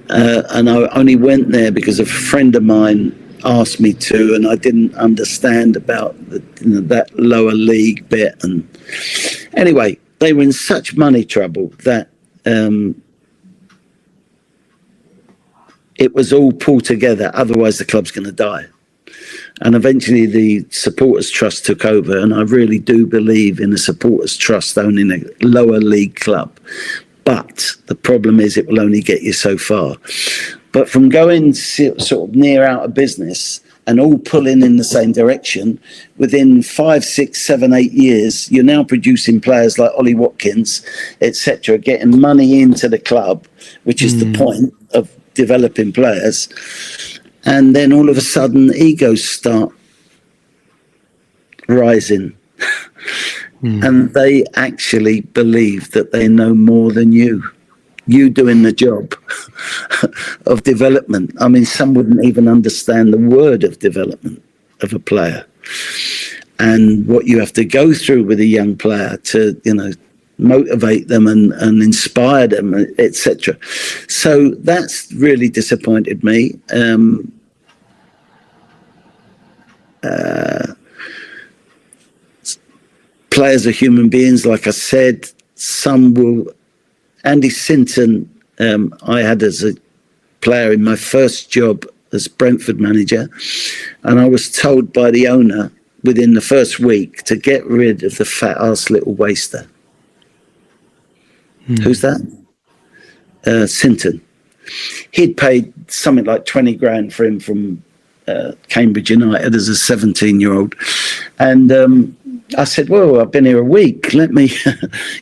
S2: And I only went there because a friend of mine asked me to, and I didn't understand about that lower league bit. And anyway, they were in such money trouble that it was all pulled together. Otherwise, the club's going to die. And eventually the Supporters Trust took over, and I really do believe in a Supporters Trust owning a lower league club. But the problem is it will only get you so far. But from going sort of near out of business and all pulling in the same direction, within 5, 6, 7, 8 years, you're now producing players like Ollie Watkins, etc., getting money into the club, which is the point of developing players. And then all of a sudden, egos start rising. And they actually believe that they know more than you doing the job of development. I mean, some wouldn't even understand the word of development of a player, and what you have to go through with a young player to, motivate them and inspire them, etc. So that's really disappointed me. Players are human beings, like I said. Some will. Andy Sinton, I had as a player in my first job as Brentford manager, and I was told by the owner within the first week to get rid of the fat ass little waster. Who's that? Sinton. He'd paid something like 20 grand for him from Cambridge United as a 17-year-old, and I said, "Well, I've been here a week. Let me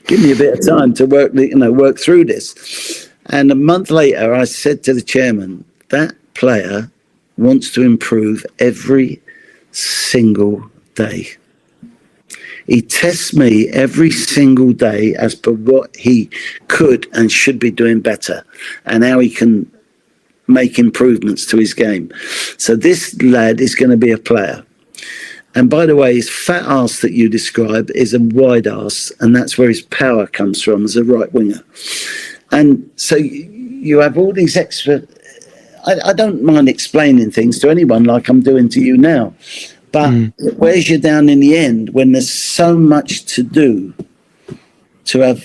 S2: give me a bit of time to work through this." And a month later, I said to the chairman, "That player wants to improve every single day. He tests me every single day as per what he could and should be doing better, and how he can make improvements to his game. So this lad is going to be a player." And by the way, his fat ass that you describe is a wide ass, and that's where his power comes from as a right winger. And so you have all these extra. I don't mind explaining things to anyone like I'm doing to you now, but it wears you down in the end when there's so much to do to have,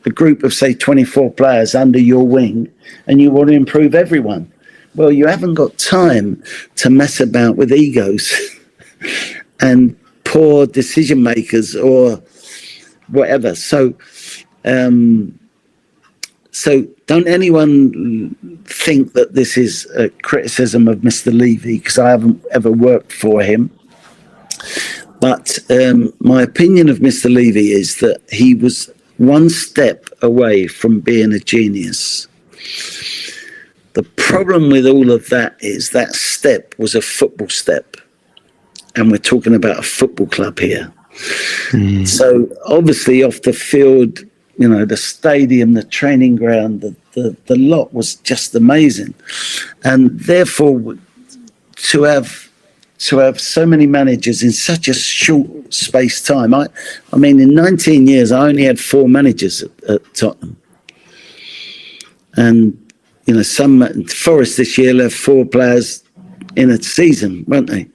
S2: a group of, say, 24 players under your wing, and you want to improve everyone. Well, you haven't got time to mess about with egos and poor decision makers or whatever. So don't anyone think that this is a criticism of Mr. Levy, because I haven't ever worked for him. But my opinion of Mr. Levy is that he was one step away from being a genius. The problem with all of that is that step was a football step. And we're talking about a football club here. So obviously off the field, the stadium, the training ground, the lot was just amazing. And therefore, to have so many managers in such a short space time. I mean, in 19 years, I only had 4 managers at Tottenham. And, some Forest this year left 4 players in a season, weren't they?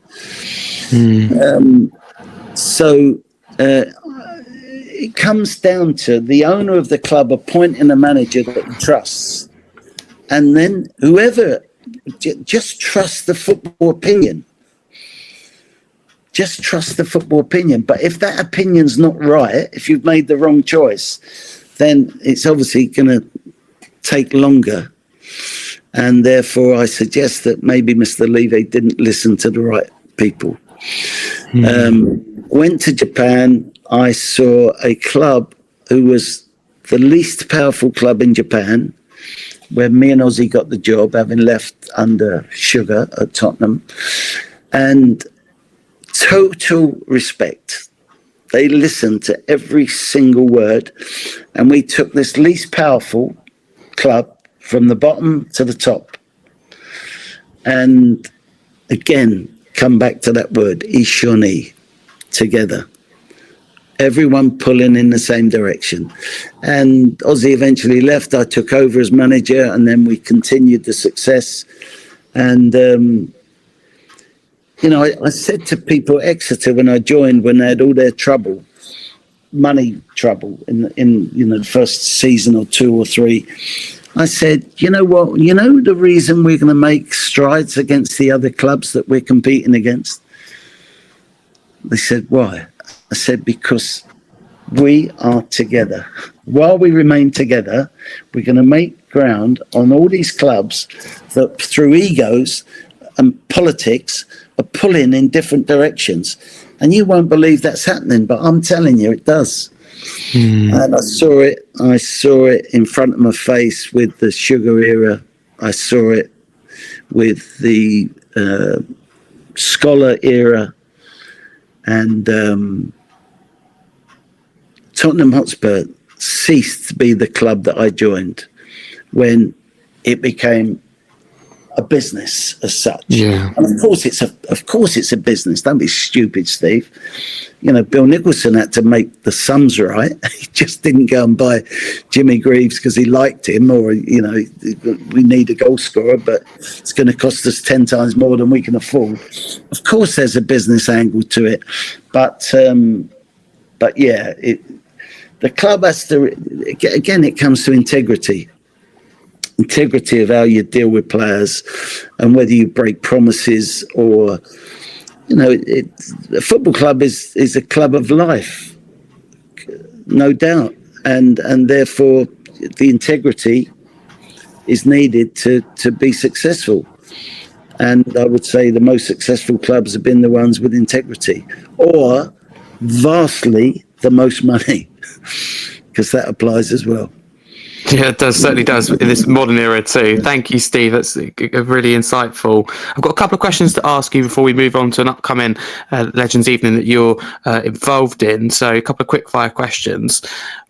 S2: So it comes down to the owner of the club appointing a manager that he trusts. And then whoever, just trust the football opinion. Just trust the football opinion. But if that opinion's not right, if you've made the wrong choice, then it's obviously going to take longer. And therefore, I suggest that maybe Mr. Levy didn't listen to the right people. Went to Japan. I saw a club who was the least powerful club in Japan, where me and Ozzy got the job, having left under Sugar at Tottenham. And total respect. They listened to every single word. And we took this least powerful club from the bottom to the top. And again, come back to that word, Ishoni, together. Everyone pulling in the same direction. And Ozzy eventually left. I took over as manager, and then we continued the success. And, I said to people at Exeter when I joined, when they had all their trouble, money trouble in the first season or 2 or 3, I said, you know what? You know the reason we're going to make strides against the other clubs that we're competing against? They said, why? I said, because we are together. While we remain together, we're going to make ground on all these clubs that through egos and politics are pulling in different directions. And you won't believe that's happening, but I'm telling you, it does. And I saw it in front of my face with the Sugar era. I saw it with the Scholar era. And Tottenham Hotspur ceased to be the club that I joined when it became a business as such.
S1: Yeah.
S2: And of course it's a business. Don't be stupid, Steve. You know, Bill Nicholson had to make the sums right. He just didn't go and buy Jimmy Greaves because he liked him, or, you know, we need a goal scorer, but it's going to cost us 10 times more than we can afford. Of course, there's a business angle to it, but yeah, the club has to. Again, it comes to integrity of how you deal with players, and whether you break promises or. You know, a football club is a club of life, no doubt, and therefore the integrity is needed to be successful. And I would say the most successful clubs have been the ones with integrity, or vastly the most money, because that applies as well.
S1: Yeah, it does, certainly does in this modern era too. Thank you, Steve. That's really insightful. I've got a couple of questions to ask you before we move on to an upcoming Legends Evening that you're involved in. So a couple of quick fire questions.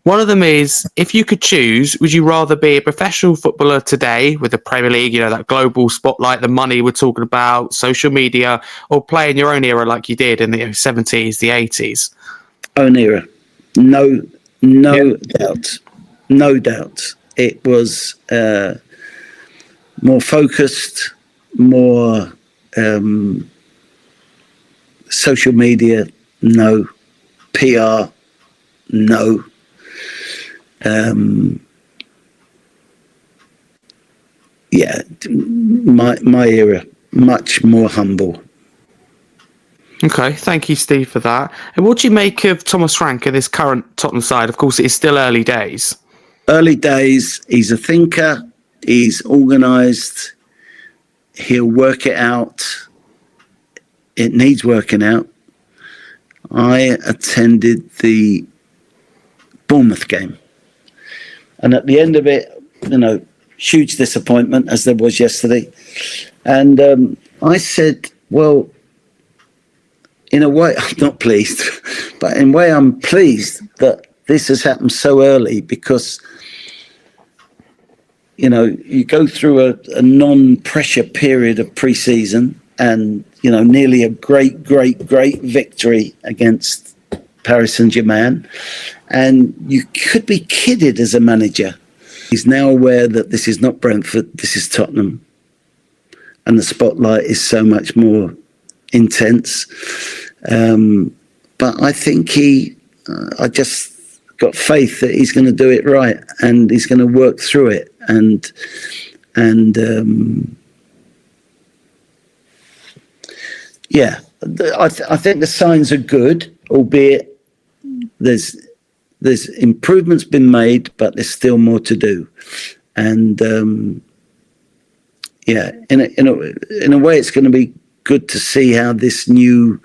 S1: One of them is, if you could choose, would you rather be a professional footballer today with the Premier League, you know, that global spotlight, the money we're talking about, social media, or play in your own era like you did in the 70s, the 80s?
S2: Own era. No doubt. No doubt. It was more focused, more social media, no. PR, no. Yeah, my era, much more humble.
S1: Okay, thank you, Steve, for that. And what do you make of Thomas Frank and this current Tottenham side? Of course, it is still early days.
S2: Early days, he's a thinker, he's organised, he'll work it out. It needs working out. I attended the Bournemouth game, and at the end of it, you know, huge disappointment, as there was yesterday. And I said, well, in a way, I'm not pleased, but in a way, I'm pleased that this has happened so early, because, you know, you go through a non-pressure period of pre-season, and, you know, nearly a great victory against Paris Saint-Germain, and you could be kidded as a manager. He's now aware that this is not Brentford, this is Tottenham, and the spotlight is so much more intense. But I think I just got faith that he's going to do it right, and he's going to work through it. And yeah, I think the signs are good, albeit there's improvements been made, but there's still more to do. And yeah, in a way, it's going to be good to see how this new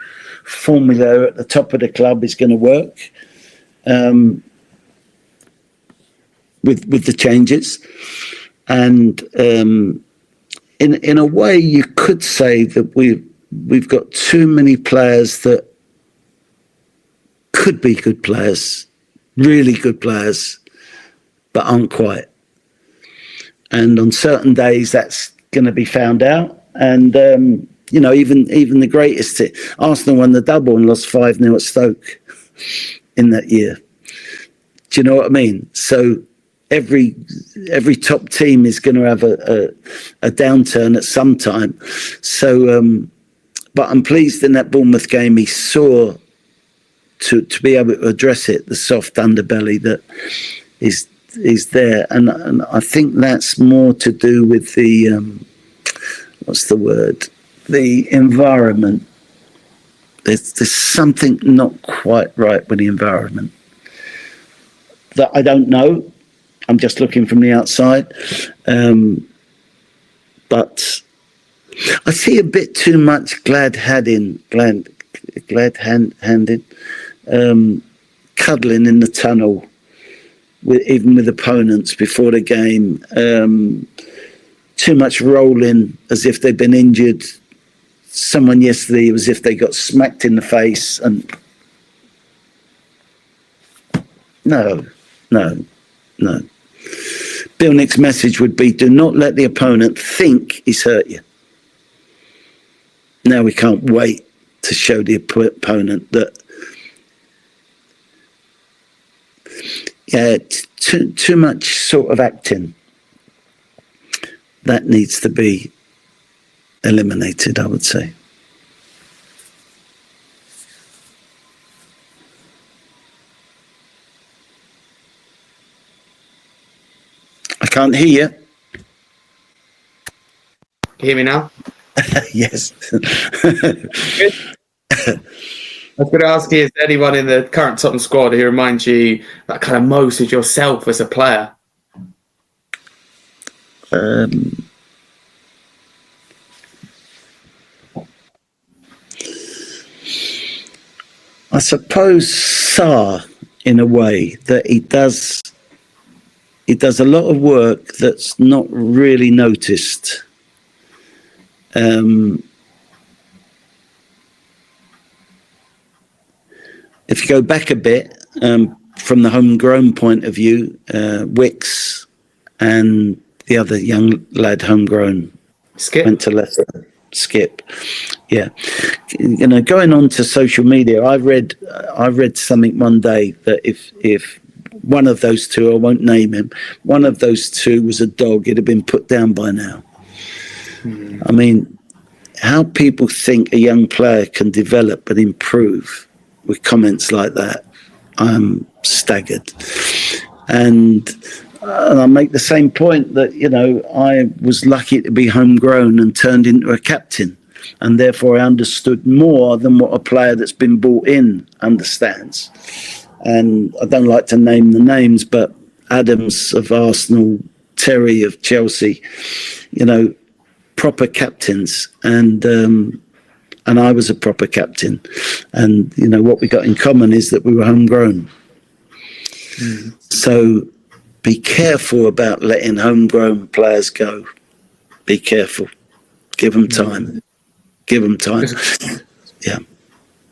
S2: formula at the top of the club is going to work, with the changes. And in a way, you could say that we've got too many players that could be good players, really good players, but aren't quite. And on certain days, that's going to be found out. And you know, even the greatest. Arsenal won the double and lost 5-0 at Stoke in that year. Do you know what I mean? So every top team is going to have a downturn at some time. So, but I'm pleased in that Bournemouth game he saw to be able to address it, the soft underbelly that is there, and I think that's more to do with the what's the word? The environment. There's something not quite right with the environment that I don't know. I'm just looking from the outside, but I see a bit too much glad-handed, cuddling in the tunnel, even with opponents before the game. Too much rolling as if they've been injured. Someone yesterday, it was as if they got smacked in the face, and no. Bill Nick's message would be, do not let the opponent think he's hurt you. Now we can't wait to show the opponent that, too much sort of acting. That needs to be eliminated, I would say. I can't hear you.
S1: Can you hear me now?
S2: Yes.
S1: I was going to ask you, is there anyone in the current Tottenham squad who reminds you that kind of most of yourself as a player?
S2: I suppose Sarr, in a way, that he does a lot of work that's not really noticed. If you go back a bit, from the homegrown point of view, Wicks and the other young lad homegrown
S1: Skip?
S2: went to Leicester. Skip, yeah. You know, going on to social media, I read something one day that if one of those two, I won't name him, one of those two was a dog, it'd have been put down by now. I mean, how people think a young player can develop and improve with comments like that, I'm staggered. And I make the same point that, you know, I was lucky to be homegrown and turned into a captain, and therefore I understood more than what a player that's been brought in understands. And I don't like to name the names, but Adams of Arsenal, Terry of Chelsea, you know, proper captains. And I was a proper captain. And, you know, what we got in common is that we were homegrown. So be careful about letting homegrown players go. Be careful. Give them time. Give them time. Yeah.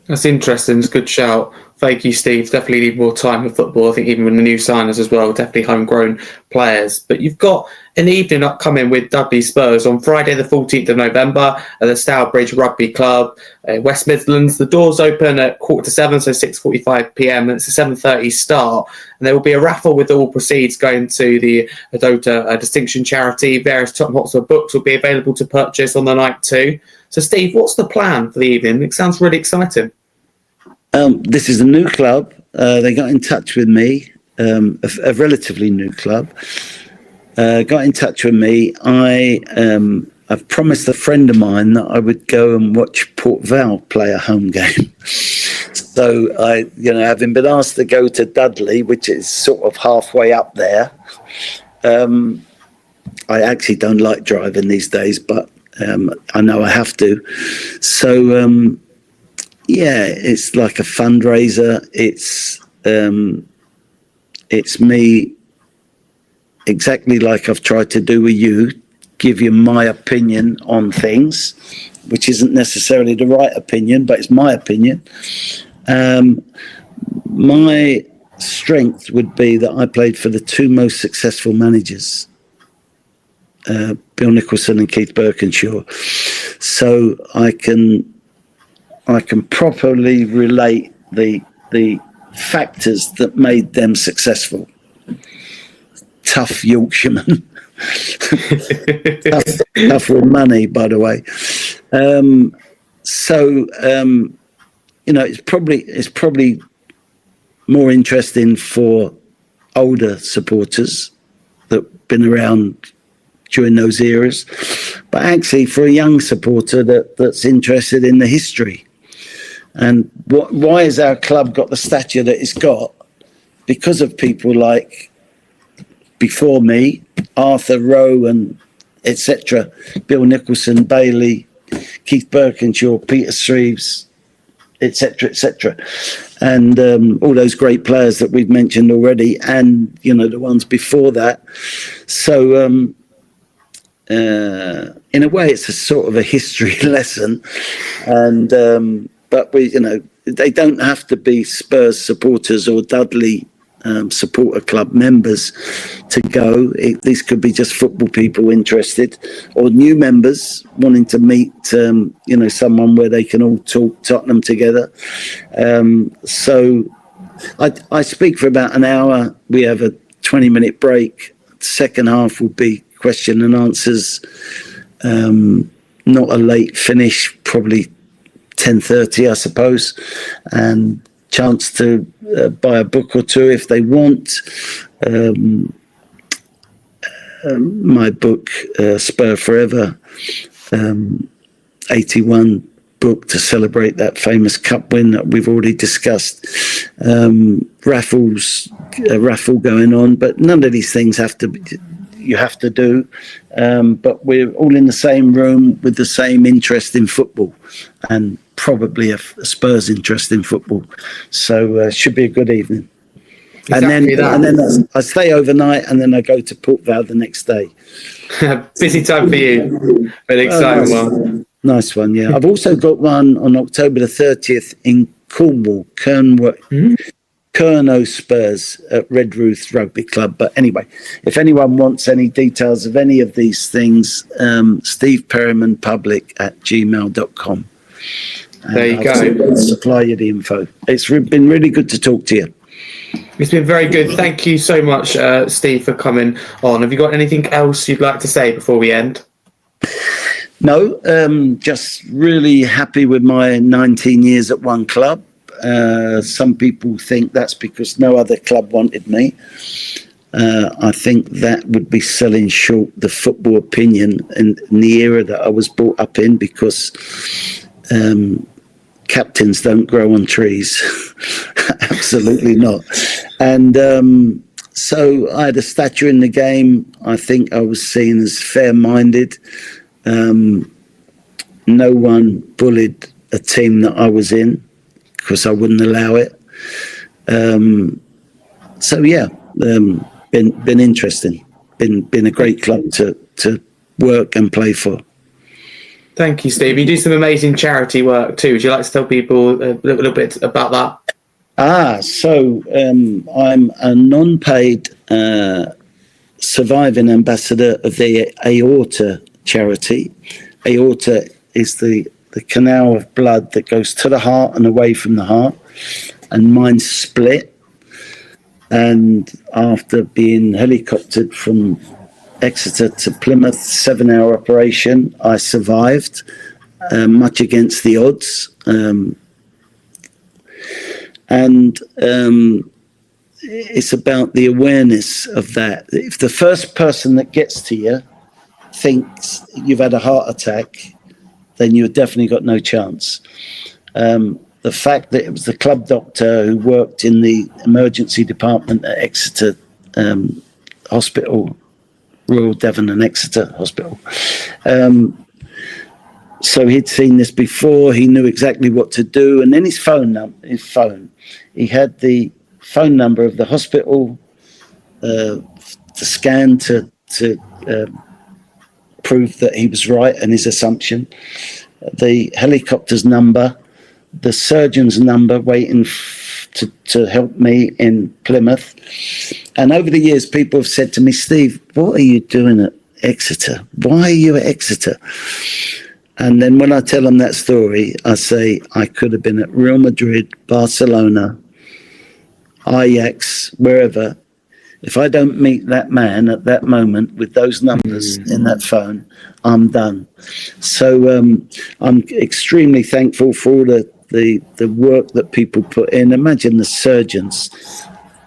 S1: That's interesting. It's a good shout. Thank you, Steve. Definitely need more time with football. I think even with the new signers as well, definitely homegrown players. But you've got an evening upcoming with Dudley Spurs on Friday the 14th of November at the Stourbridge Rugby Club, West Midlands. The doors open at 6:45, so 6:45 p.m. and it's a 7:30 start. And there will be a raffle with all proceeds going to the Adota Distinction Charity. Various Tottenham Hotspur books will be available to purchase on the night too. So, Steve, what's the plan for the evening? It sounds really exciting.
S2: This is a new club. They got in touch with me, a relatively new club. Got in touch with me. I've promised a friend of mine that I would go and watch Port Vale play a home game. So having been asked to go to Dudley, which is sort of halfway up there, I actually don't like driving these days, but I know I have to. So, it's like a fundraiser. It's me, exactly like I've tried to do with you, give you my opinion on things, which isn't necessarily the right opinion, but it's my opinion. My strength would be that I played for the two most successful managers, Bill Nicholson and Keith Birkinshaw. So I can properly relate the factors that made them successful. Tough Yorkshireman. tough with money, by the way. It's probably more interesting for older supporters that've been around during those eras, but actually for a young supporter that's interested in the history. And why has our club got the stature that it's got? Because of people like, before me, Arthur Rowe and etc., Bill Nicholson, Bailey, Keith Birkinshaw, Peter Shreves, etc., and all those great players that we've mentioned already, and the ones before that. So in a way, it's a sort of a history lesson, and but they don't have to be Spurs supporters or Dudley supporter club members to go. These could be just football people interested, or new members wanting to meet, someone where they can all talk Tottenham together. So I speak for about an hour. We have a 20-minute break. Second half will be question and answers. Not a late finish, probably 10:30, I suppose, and chance to buy a book or two if they want. My book, Spur Forever, 81 book to celebrate that famous cup win that we've already discussed. Raffle going on, but none of these things you have to do. But we're all in the same room with the same interest in football, and probably a Spurs interest in football. So it should be a good evening.
S1: Exactly
S2: and then I stay overnight, and then I go to Port Vale the next day.
S1: Busy time for you. An exciting one.
S2: Nice one, yeah. I've also got one on October the 30th in Cornwall, Kerno Spurs at Red Ruth Rugby Club. But anyway, if anyone wants any details of any of these things, Steve Perryman Public at gmail.com.
S1: There you go.
S2: I'll supply you the info. It's been really good to talk to you.
S1: It's been very good. Thank you so much, Steve, for coming on. Have you got anything else you'd like to say before we end?
S2: No, just really happy with my 19 years at one club. Some people think that's because no other club wanted me. I think that would be selling short the football opinion in the era that I was brought up in, because captains don't grow on trees. Absolutely not. And so I had a stature in the game. I think I was seen as fair-minded. No one bullied a team that I was in, because I wouldn't allow it. Been interesting. Been a great club to work and play for.
S1: Thank you, Steve. You do some amazing charity work too. Would you like to tell people a little bit about that? I'm a non-paid surviving ambassador of the Aorta charity. Aorta is the canal of blood that goes to the heart and away from the heart, and mine's split. And after being helicoptered from Exeter to Plymouth, 7-hour operation, I survived, much against the odds. It's about the awareness of that. If the first person that gets to you thinks you've had a heart attack, then you've definitely got no chance. The fact that it was the club doctor who worked in the emergency department at Exeter Hospital, Royal Devon and Exeter Hospital. So he'd seen this before. He knew exactly what to do. And then his phone, he had the phone number of the hospital, to scan to prove that he was right and his assumption. The helicopter's number, the surgeon's number waiting to help me in Plymouth. And over the years, people have said to me, Steve, what are you doing at Exeter? Why are you at Exeter? And then when I tell them that story, I say I could have been at Real Madrid, Barcelona, Ajax, wherever. If I don't meet that man at that moment with those numbers in that phone, I'm done. So I'm extremely thankful for all the work that people put in. Imagine the surgeons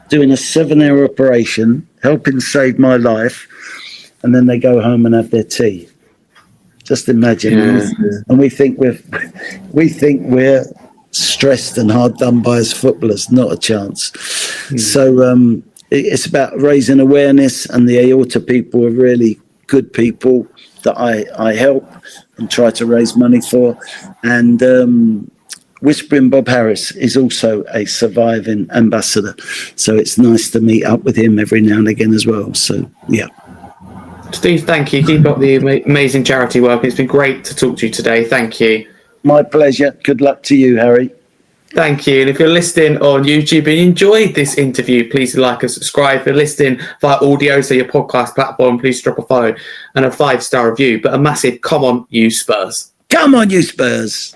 S1: doing a 7-hour operation, helping save my life, and then they go home and have their tea. Just imagine. Yeah. And we think we're stressed and hard done by as footballers. Not a chance. So it's about raising awareness, and the Aorta people are really good people that I help and try to raise money for. And Whispering Bob Harris is also a surviving ambassador. So it's nice to meet up with him every now and again as well. So, yeah. Steve, thank you. Keep up the amazing charity work. It's been great to talk to you today. Thank you.
S2: My pleasure. Good luck to you, Harry.
S1: Thank you. And if you're listening on YouTube and you enjoyed this interview, please like and subscribe. If you're listening via audio, so your podcast platform, please drop a follow and a 5-star review. But a massive come on, you Spurs.
S2: Come on, you Spurs.